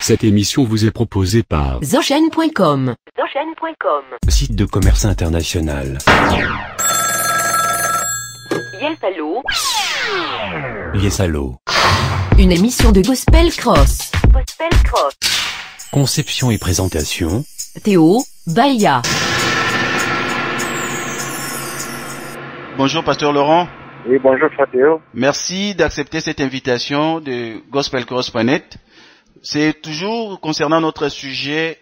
Cette émission vous est proposée par Zochen.com. site de commerce international. Yes, allô. Yes, allô. Une émission de Gospel Cross. Conception et présentation, Théo Baya. Bonjour Pasteur Laurent. Oui, bonjour Frère Théo. Merci d'accepter cette invitation de gospelcross.net. C'est toujours concernant notre sujet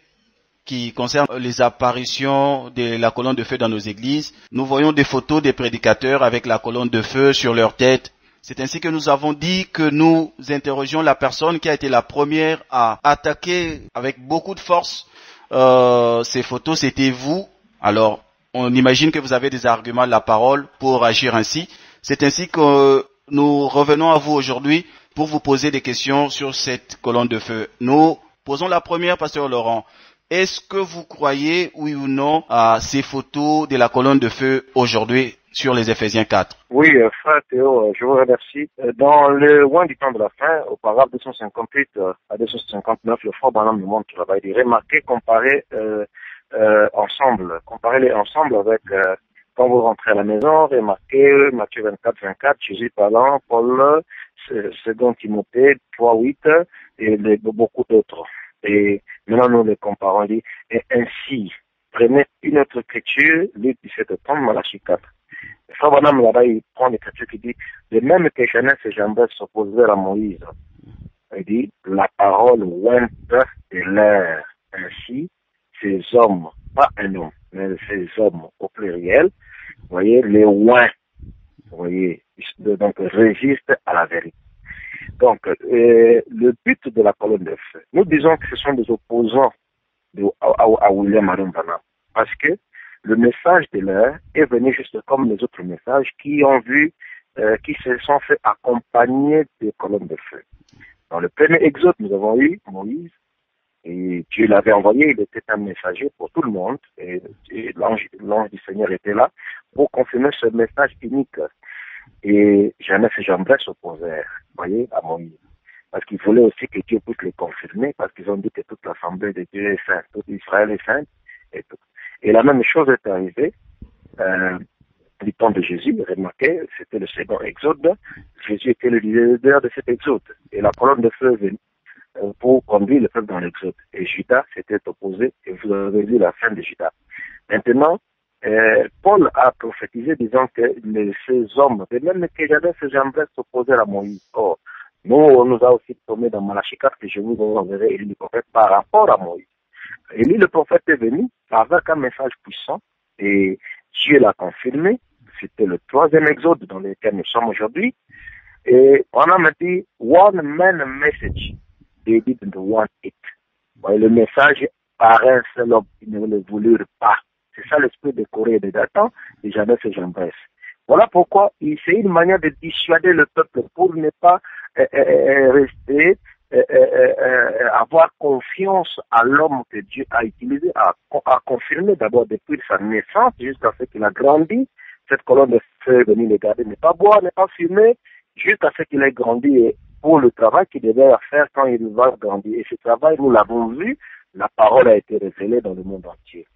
qui concerne les apparitions de la colonne de feu dans nos églises. Nous voyons des photos des prédicateurs avec la colonne de feu sur leur tête. C'est ainsi que nous avons dit que nous interrogions la personne qui a été la première à attaquer avec beaucoup de force ces photos. C'était vous. Alors, on imagine que vous avez des arguments de la parole pour agir ainsi. C'est ainsi que nous revenons à vous aujourd'hui pour vous poser des questions sur cette colonne de feu. Nous posons la première, Pasteur Laurent. Est-ce que vous croyez, oui ou non, à ces photos de la colonne de feu aujourd'hui sur les Éphésiens 4? Oui, Frère Théo, je vous remercie. Dans le loin du temps de la fin, au paragraphe 258 à 259, le Frère Branham nous montre le travail. Il dit remarquez, comparez-les ensemble avec quand vous rentrez à la maison, remarquez Matthieu 24, Jésus parlant, Paul, 2 Timothée 3:8 et beaucoup d'autres. Et maintenant nous les comparons, dit, et ainsi, prenez une autre écriture, Luc 17:30, Malachie 4. Frère Branham là-bas, il prend l'écriture qui dit, de même que Jeannès et Jambres s'opposèrent à Moïse. Il dit, la parole ointe de l'air. Ainsi, ces hommes, pas un homme, mais ces hommes au pluriel, vous voyez, les oints, vous voyez, donc résistent à la vérité. Donc, le but de la colonne de feu, nous disons que ce sont des opposants à William Marion Branham, parce que le message de l'air est venu juste comme les autres messages qui ont vu, qui se sont fait accompagner des colonnes de feu. Dans le premier exode, nous avons eu Moïse, et Dieu l'avait envoyé, il était un messager pour tout le monde, et l'ange du Seigneur était là pour confirmer ce message unique. Et Jeannès et Jambres s'opposèrent, voyez, à Moïse. Parce qu'ils voulaient aussi que Dieu puisse les confirmer, parce qu'ils ont dit que toute l'assemblée de Dieu est sainte, tout Israël est sainte, et tout. Et la même chose est arrivée du temps de Jésus. Remarquez, c'était le second exode. Jésus était le leader de cet exode. Et la colonne de feu est venue pour conduire le peuple dans l'exode. Et Judas s'était opposé, et vous avez vu la fin de Judas. Maintenant, Paul a prophétisé disant que ces hommes, de même que Jeannès et Jambres s'opposèrent à Moïse. Or, on nous a aussi tombé dans Malachie 4 que je vous enverrai Élie le prophète par rapport à Moïse. Élie le prophète est venu avec un message puissant et Dieu l'a confirmé. C'était le troisième exode dans lequel nous sommes aujourd'hui. Et on a dit one man message. They didn't want it. Le message par un seul homme, ils ne le voulurent pas. C'est ça l'esprit de Corée et de Dathan, et Jeannès et Jambres. Voilà pourquoi c'est une manière de dissuader le peuple pour ne pas rester, avoir confiance à l'homme que Dieu a utilisé, à confirmer d'abord depuis sa naissance jusqu'à ce qu'il a grandi. Cette colonne de feu est venue le garder, ne pas boire, ne pas fumer, jusqu'à ce qu'il ait grandi et pour le travail qu'il devait faire quand il va grandir. Et ce travail, nous l'avons vu, la parole a été révélée dans le monde entier.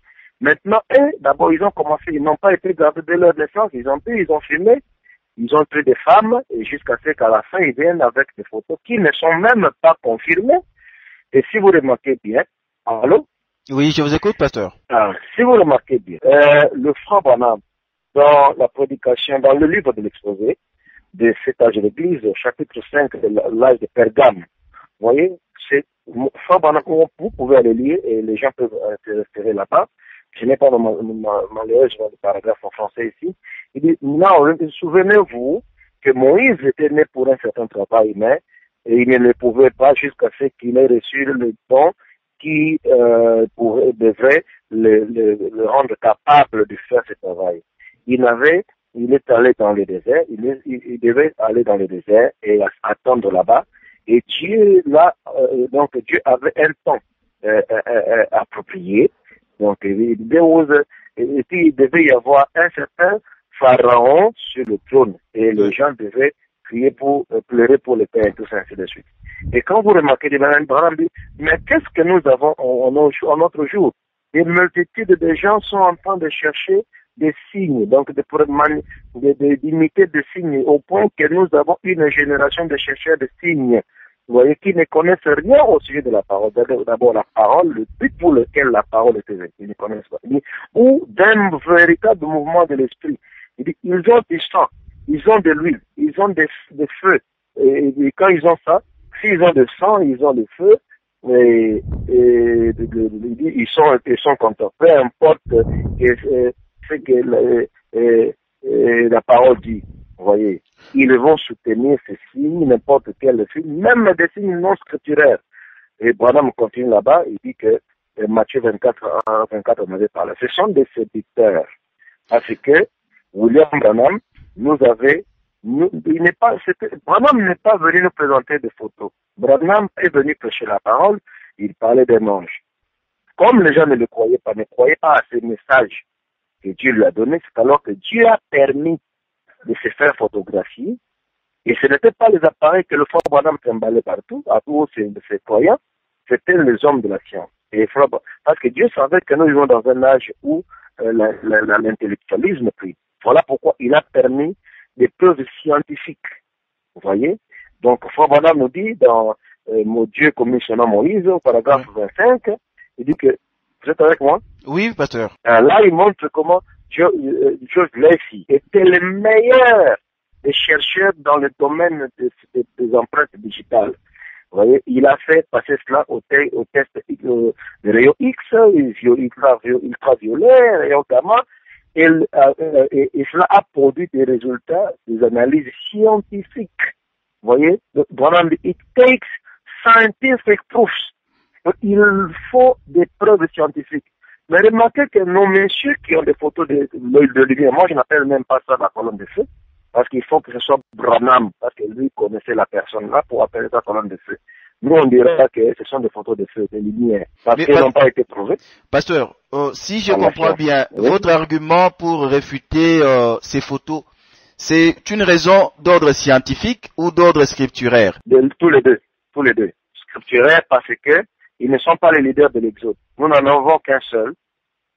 Maintenant, d'abord, ils ont commencé, ils n'ont pas été gardés de leur naissance, ils ont fumé, ils ont pris des femmes, et jusqu'à ce qu'à la fin, ils viennent avec des photos qui ne sont même pas confirmées. Et si vous remarquez bien, allô? Oui, je vous écoute, pasteur. Si vous remarquez bien, le Frère Branham, dans la prédication, dans le livre de l'exposé, de cet âge de l'Église, chapitre 5 de l'âge de Pergame. Vous voyez, c'est Frère Branham, vous pouvez aller lire et les gens peuvent se référer là-bas. Je n'ai pas malheureusement le paragraphe en français ici. Il dit, non, souvenez-vous que Moïse était né pour un certain travail humain et il ne le pouvait pas jusqu'à ce qu'il ait reçu le don qui devrait le rendre capable de faire ce travail. Il est allé dans le désert, il devait aller dans le désert et attendre là-bas. Et Dieu, donc Dieu avait un temps approprié. Donc, il devait y avoir un certain pharaon sur le trône et les gens devaient pleurer pour le Père et tout ça, ainsi de suite. Et quand vous remarquez, Branham dit, mais qu'est-ce que nous avons en notre jour? Des multitudes de gens sont en train de chercher des signes, donc d'imiter des signes, au point que nous avons une génération de chercheurs de signes, vous voyez, qui ne connaissent rien au sujet de la parole. D'abord la parole, le but pour lequel la parole était faite, ils ne connaissent pas. Ou d'un véritable mouvement de l'esprit. Ils ont du sang, ils ont de l'huile, ils ont des feux. Et quand ils ont ça, s'ils ont du sang, ils ont du feu, ils sont contents. Peu importe ce que la parole dit, vous voyez. Ils vont soutenir ces signes, n'importe quel signe, même des signes non scripturaires. Et Branham continue là-bas, il dit que Matthieu 24, on avait parlé. Ce sont des séducteurs. Parce que William Branham Branham n'est pas venu nous présenter des photos. Branham est venu prêcher la parole, il parlait d'un ange. Comme les gens ne le croyaient pas à ces messages que Dieu lui a donnés, c'est alors que Dieu a permis de se faire photographier. Et ce n'était pas les appareils que le frère Branham trimballait partout, à tous ces croyants, c'était les hommes de la science. Parce que Dieu savait que nous vivons dans un âge où l'intellectualisme prie. Voilà pourquoi il a permis des preuves scientifiques. Vous voyez? Donc, frère Branham nous dit dans Mon Dieu commissionnant Moïse, au paragraphe 25, il dit que, vous êtes avec moi? Oui, pasteur. Là, il montre comment George Lacey était le meilleur des chercheurs dans le domaine des empreintes digitales. Vous voyez, il a fait passer cela au test de rayon X, ultraviolet, rayon gamma, et cela a produit des résultats, des analyses scientifiques. Vous voyez, it takes scientific proofs. Il faut des preuves scientifiques. Mais remarquez que nos messieurs qui ont des photos de l'œil de lumière, moi je n'appelle même pas ça la colonne de feu, parce qu'il faut que ce soit Branham, parce que lui connaissait la personne là pour appeler ça colonne de feu. Nous on dira que ce sont des photos de feu, de lumière, parce qu'elles n'ont pas été prouvées. Pasteur, si je comprends bien, votre argument pour réfuter ces photos, c'est une raison d'ordre scientifique ou d'ordre scripturaire? Tous les deux. Scripturaire parce que ils ne sont pas les leaders de l'Exode. Nous n'en avons qu'un seul.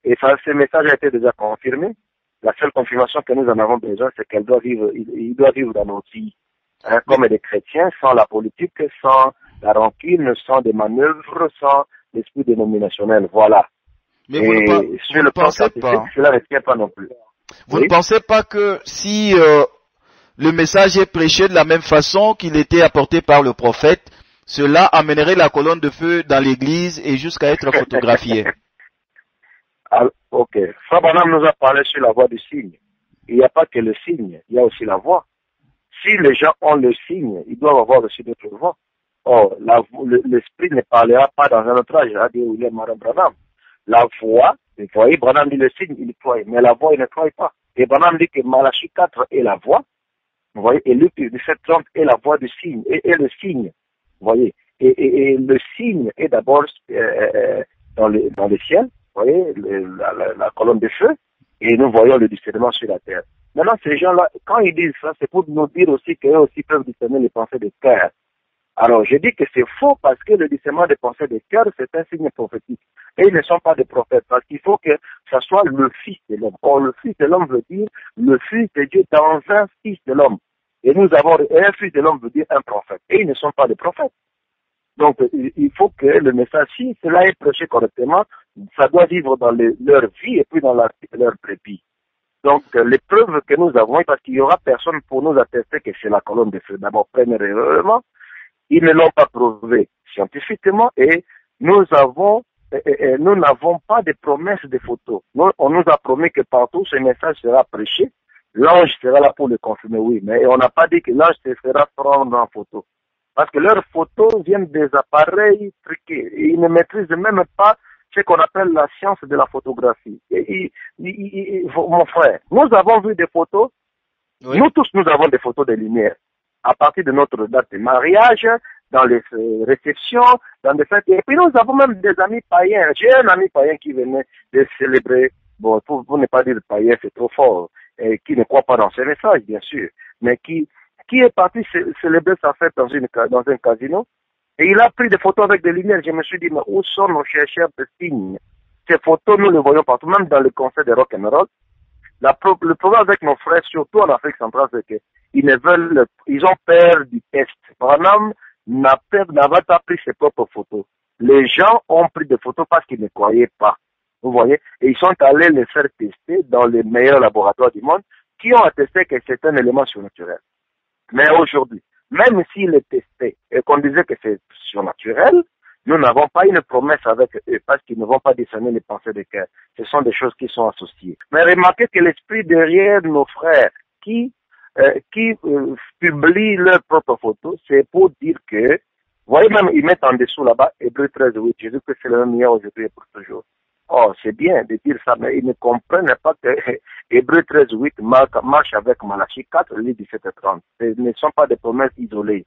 Et ça, ce message a été déjà confirmé. La seule confirmation que nous en avons besoin, c'est qu'il doit vivre dans nos vies. Hein, comme des chrétiens, sans la politique, sans la rancune, sans des manœuvres, sans l'esprit dénominationnel. Voilà. Mais vous ne pensez pas. Cela ne tient pas non plus. Vous ne pensez pas que si le message est prêché de la même façon qu'il était apporté par le prophète, cela amènerait la colonne de feu dans l'église et jusqu'à être photographiée? Alors, ok. Frère Branham nous a parlé sur la voie du signe. Il n'y a pas que le signe, il y a aussi la voix. Si les gens ont le signe, ils doivent avoir aussi d'autres voix. Or, l'esprit ne parlera pas dans un autre âge, a dit William Branham. La voix, vous voyez, Branham dit le signe, il croit, mais la voix, il ne croit pas. Et Branham dit que Malachie 4 est la voix, vous voyez, et Luc 17:30 est la voix du signe, et le signe, vous voyez. Et le signe est d'abord dans le ciel, vous voyez, la colonne de feu, et nous voyons le discernement sur la terre. Maintenant, ces gens-là, quand ils disent ça, c'est pour nous dire aussi qu'eux aussi peuvent discerner les pensées des cœurs. Alors, je dis que c'est faux parce que le discernement des pensées des cœurs, c'est un signe prophétique. Et ils ne sont pas des prophètes parce qu'il faut que ça soit le Fils de l'homme. Or, le Fils de l'homme veut dire le Fils de Dieu dans un Fils de l'homme. Et nous avons un Fils de l'homme veut dire un prophète. Et ils ne sont pas des prophètes. Donc, il faut que le message, si cela est prêché correctement, ça doit vivre dans leur vie et puis dans leur brebis. Donc, les preuves que nous avons, parce qu'il n'y aura personne pour nous attester que c'est la colonne de feu. D'abord, premièrement, ils ne l'ont pas prouvé scientifiquement et nous n'avons pas de promesses de photos. On nous a promis que partout ce message sera prêché, l'ange sera là pour le confirmer, oui, mais on n'a pas dit que l'ange se fera prendre en photo. Parce que leurs photos viennent des appareils truqués. Et ils ne maîtrisent même pas ce qu'on appelle la science de la photographie. Mon frère, nous avons vu des photos, oui. Nous tous nous avons des photos de lumière. À partir de notre date de mariage, dans les réceptions, dans des fêtes. Et puis nous avons même des amis païens. J'ai un ami païen qui venait de célébrer, bon, pour ne pas dire païen, c'est trop fort, et qui ne croit pas dans ces messages, bien sûr, mais qui est parti célébrer sa fête dans un casino, Et il a pris des photos avec des lumières. Je me suis dit, mais où sont nos chercheurs de signes? Ces photos, nous les voyons partout, même dans le concert de rock and roll. Le problème avec nos frères, surtout en Afrique centrale, c'est qu'ils ils ont peur du test. Branham n'avait pas pris ses propres photos. Les gens ont pris des photos parce qu'ils ne croyaient pas. Vous voyez? Et ils sont allés les faire tester dans les meilleurs laboratoires du monde qui ont attesté que c'est un élément surnaturel. Mais aujourd'hui, même s'il est testé et qu'on disait que c'est surnaturel, nous n'avons pas une promesse avec eux parce qu'ils ne vont pas discerner les pensées de cœur. Ce sont des choses qui sont associées. Mais remarquez que l'esprit derrière nos frères qui publient leurs propres photos, c'est pour dire que, vous voyez même, ils mettent en dessous là-bas, Hébreux 13, oui, Jésus que c'est le même hier, aujourd'hui et pour toujours. Oh, c'est bien de dire ça, mais ils ne comprennent pas que Hébreux 13, 8 marche avec Malachie 4, 17 et 30. Ce ne sont pas des promesses isolées.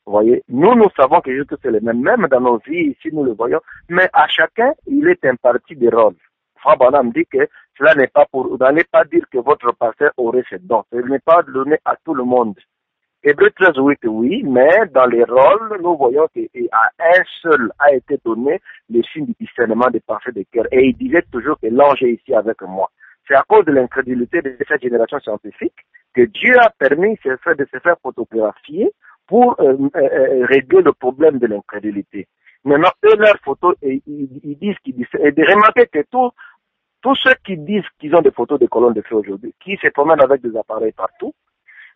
Vous voyez, nous savons que Jésus c'est le même, même dans nos vies, ici nous le voyons, mais à chacun, il est imparti des rôles. Frère Branham dit que cela n'est pas pour, vous n'allez pas dire que votre pasteur aurait ce don. Ce n'est pas donné à tout le monde. Hébreux 13, 8, oui, mais dans les rôles, nous voyons qu'à un seul a été donné le signe du discernement des pensées de cœur. Et il disait toujours que l'ange est ici avec moi. C'est à cause de l'incrédulité de cette génération scientifique que Dieu a permis de se faire photographier pour régler le problème de l'incrédulité. Maintenant, eux, leurs photos, ils disent qu'ils disent, et de remarquer que tous ceux qui disent qu'ils ont des photos de colonnes de feu aujourd'hui, qui se promènent avec des appareils partout,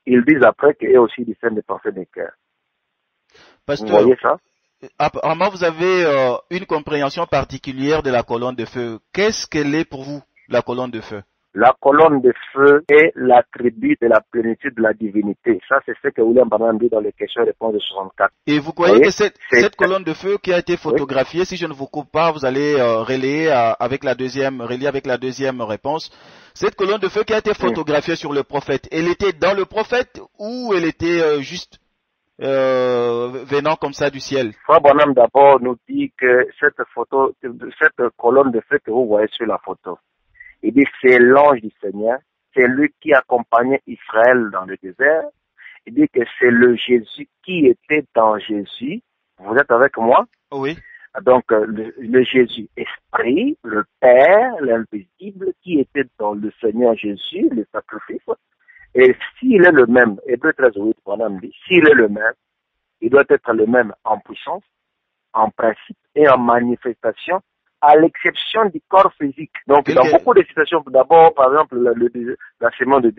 ils disent après qu'eux aussi discernent des pensées des cœurs. Pasteur, vous voyez ça? Apparemment, vous avez une compréhension particulière de la colonne de feu. Qu'est-ce qu'elle est pour vous, la colonne de feu? La colonne de feu est l'attribut de la plénitude de la divinité. Ça, c'est ce que William Branham dit dans les questions-réponses de 64. Et vous croyez que cette colonne de feu qui a été photographiée, si je ne vous coupe pas, vous allez relayer avec la deuxième réponse. Cette colonne de feu qui a été photographiée sur le prophète, elle était dans le prophète ou elle était juste venant comme ça du ciel? Frère Branham d'abord nous dit que cette colonne de feu que vous voyez sur la photo, il dit c'est l'ange du Seigneur, c'est lui qui accompagnait Israël dans le désert. Il dit que c'est le Jésus qui était dans Jésus. Vous êtes avec moi? Oui. Donc le Jésus esprit, le Père, l'invisible, qui était dans le Seigneur Jésus, le sacrifice. Et s'il est le même, Hébreux 13, 8, Branham dit, s'il est le même, il doit être le même en puissance, en principe et en manifestation, à l'exception du corps physique. Donc, dans beaucoup de situations, d'abord, par exemple, l'enseignement de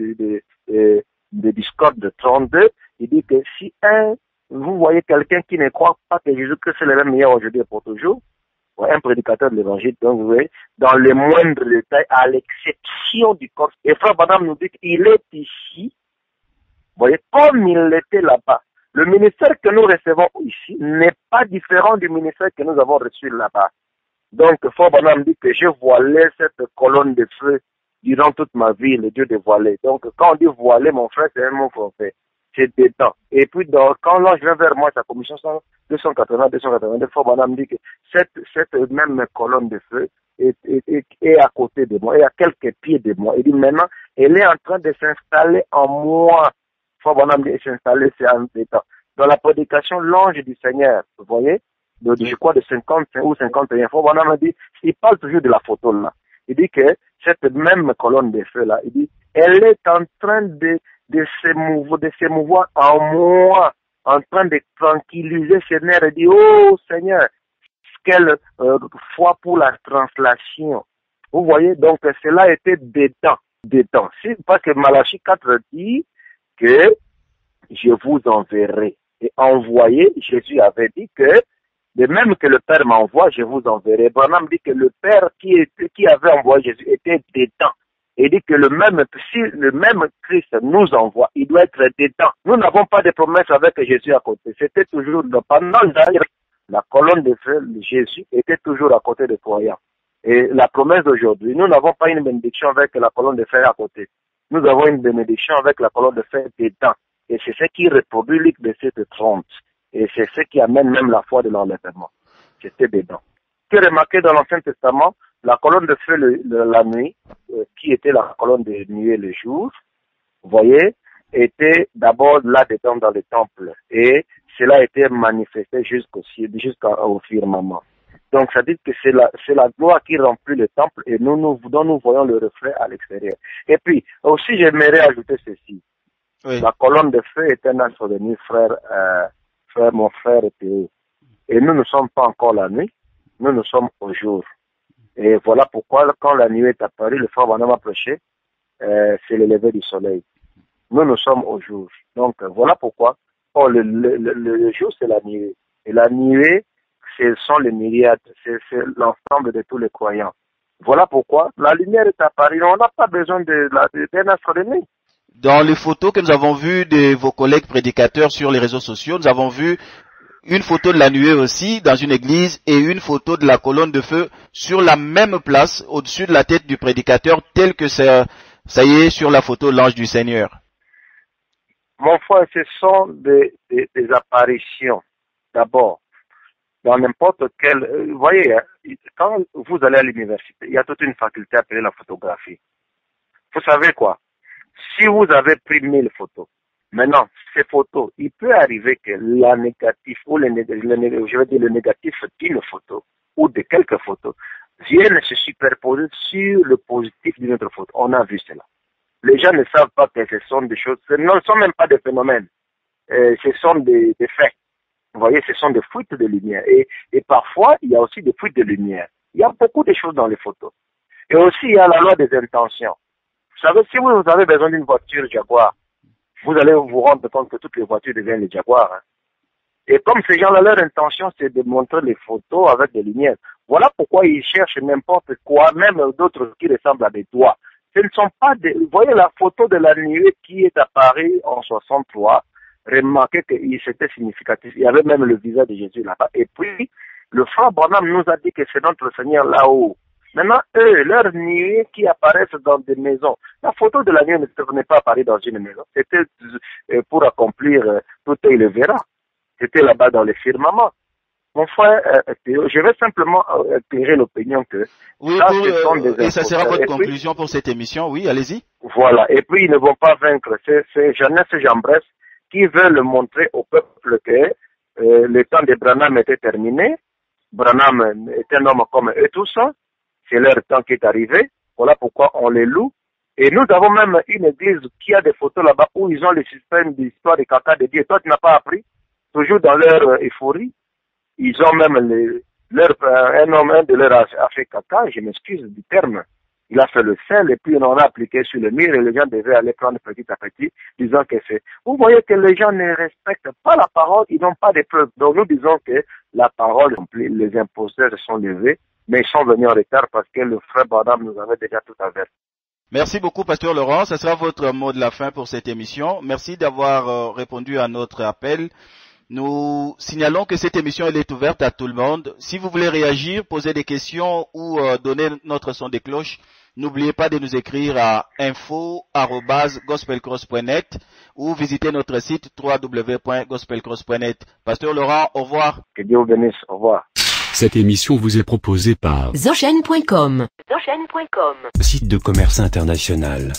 Discord de 32, il dit que si vous voyez quelqu'un qui ne croit pas que Jésus-Christ est le même hier, aujourd'hui et pour toujours, un prédicateur de l'évangile, donc vous voyez, dans les moindres détails, à l'exception du corps. Et Frère Branham nous dit qu'il est ici, vous voyez, comme il était là-bas. Le ministère que nous recevons ici n'est pas différent du ministère que nous avons reçu là-bas. Donc, Frère Branham dit que je voilais cette colonne de feu durant toute ma vie, le Dieu de voiler. Donc, quand on dit voiler, mon frère, c'est un mot français. C'est dedans. Et puis, quand l'ange vient vers moi, sa commission 282, Frère Branham dit que cette même colonne de feu est à côté de moi, est à quelques pieds de moi. Il dit maintenant, elle est en train de s'installer en moi. Frère Branham dit s'installer, c'est en dedans. Dans la prédication, l'ange du Seigneur, vous voyez, je crois de 55 ou 51 fois, on a dit, il parle toujours de la photo là. Il dit que cette même colonne de feu là, il dit, elle est en train de se mouvoir en moi, en train de tranquilliser ses nerfs. Il dit, oh Seigneur, quelle foi pour la translation. Vous voyez, donc cela était dedans. Parce que Malachie 4 dit que je vous enverrai. Et envoyé, Jésus avait dit que de même que le Père m'envoie, je vous enverrai. Branham dit que le Père qui avait envoyé Jésus était dedans. Il dit que si le même Christ nous envoie, il doit être dedans. Nous n'avons pas de promesse avec Jésus à côté. C'était toujours pendant la colonne de feu, Jésus était toujours à côté des croyants. Et la promesse d'aujourd'hui, nous n'avons pas une bénédiction avec la colonne de feu à côté. Nous avons une bénédiction avec la colonne de feu dedans. Et c'est ce qui reproduit Luc de 7:30. Et c'est ce qui amène même la foi de l'enlèvement. C'était dedans. Tu remarquez dans l'Ancien Testament, la colonne de feu la nuit, qui était la colonne de nuée le jour, vous voyez, était d'abord là-dedans dans le temple. Et cela a été manifesté jusqu'au firmament. Donc, ça dit que c'est la gloire qui remplit le temple et dont nous voyons le reflet à l'extérieur. Et puis, aussi, j'aimerais ajouter ceci. Oui. La colonne de feu est un astre de nuit, mon frère Théo. Et nous ne sommes pas encore la nuit, nous sommes au jour. Et voilà pourquoi, quand la nuit est apparue, le frère Branham a prêché, c'est le lever du soleil. Nous sommes au jour. Donc, voilà pourquoi, le jour, c'est la nuée. Et la nuée, ce sont les myriades, c'est l'ensemble de tous les croyants. Voilà pourquoi la lumière est apparue. On n'a pas besoin d'un astre de nuit. Dans les photos que nous avons vues de vos collègues prédicateurs sur les réseaux sociaux, nous avons vu une photo de la nuée aussi dans une église et une photo de la colonne de feu sur la même place au-dessus de la tête du prédicateur tel que ça y est sur la photo de l'ange du Seigneur. Mon frère, ce sont des apparitions. D'abord, dans n'importe quel... vous voyez, quand vous allez à l'université, il y a toute une faculté appelée la photographie. Vous savez quoi? Si vous avez pris 1000 photos, maintenant, ces photos, il peut arriver que la négative, ou le négatif d'une photo, ou de quelques photos, viennent se superposer sur le positif d'une autre photo. On a vu cela. Les gens ne savent pas que ce sont des choses, ce ne sont même pas des phénomènes, ce sont des faits. Vous voyez, ce sont des fuites de lumière. Et parfois, il y a aussi des fuites de lumière. Il y a beaucoup de choses dans les photos. Et aussi, il y a la loi des intentions. Vous savez, si vous avez besoin d'une voiture Jaguar, vous allez vous rendre compte que toutes les voitures deviennent les Jaguars. Hein. Et comme ces gens-là, leur intention, c'est de montrer les photos avec des lumières. Voilà pourquoi ils cherchent n'importe quoi, même d'autres qui ressemblent à des doigts. Ce ne sont pas des... Vous voyez la photo de la nuée qui est apparue en 63, remarquez que c'était significatif. Il y avait même le visage de Jésus là-bas. Et puis, le frère Branham nous a dit que c'est notre Seigneur là-haut. Maintenant, eux, leurs nuées qui apparaissent dans des maisons. La photo de la nuée n'est pas apparue dans une maison. C'était pour accomplir tout et il le verra. C'était là-bas dans le firmament. Mon frère, je vais simplement éclairer l'opinion que oui, ça, ce sont des et ça sera votre conclusion pour cette émission. Oui, allez-y. Voilà. Et puis, ils ne vont pas vaincre. C'est Jeannès et Jean-Bresse qui veulent montrer au peuple que le temps de Branham était terminé. Branham est un homme comme eux tous. C'est leur temps qui est arrivé. Voilà pourquoi on les loue. Et nous avons même une église qui a des photos là-bas où ils ont le système d'histoire des caca de Dieu. Toi, tu n'as pas appris. Toujours dans leur euphorie. Ils ont même un de leurs a fait caca, je m'excuse du terme. Il a fait le sel et puis on a appliqué sur le mur et les gens devaient aller prendre petit à petit, disant que c'est... Vous voyez que les gens ne respectent pas la parole, ils n'ont pas de preuves. Donc nous disons que la parole, les imposteurs se sont levés, mais ils sont venus en retard parce que le frère Branham nous avait déjà tout averti. Merci beaucoup, Pasteur Laurent. Ce sera votre mot de la fin pour cette émission. Merci d'avoir répondu à notre appel. Nous signalons que cette émission elle est ouverte à tout le monde. Si vous voulez réagir, poser des questions ou donner notre son de cloche, n'oubliez pas de nous écrire à info@gospelcross.net ou visiter notre site www.gospelcross.net. Pasteur Laurent, au revoir. Que Dieu vous bénisse. Au revoir. Cette émission vous est proposée par Zochen.com. Site de commerce international.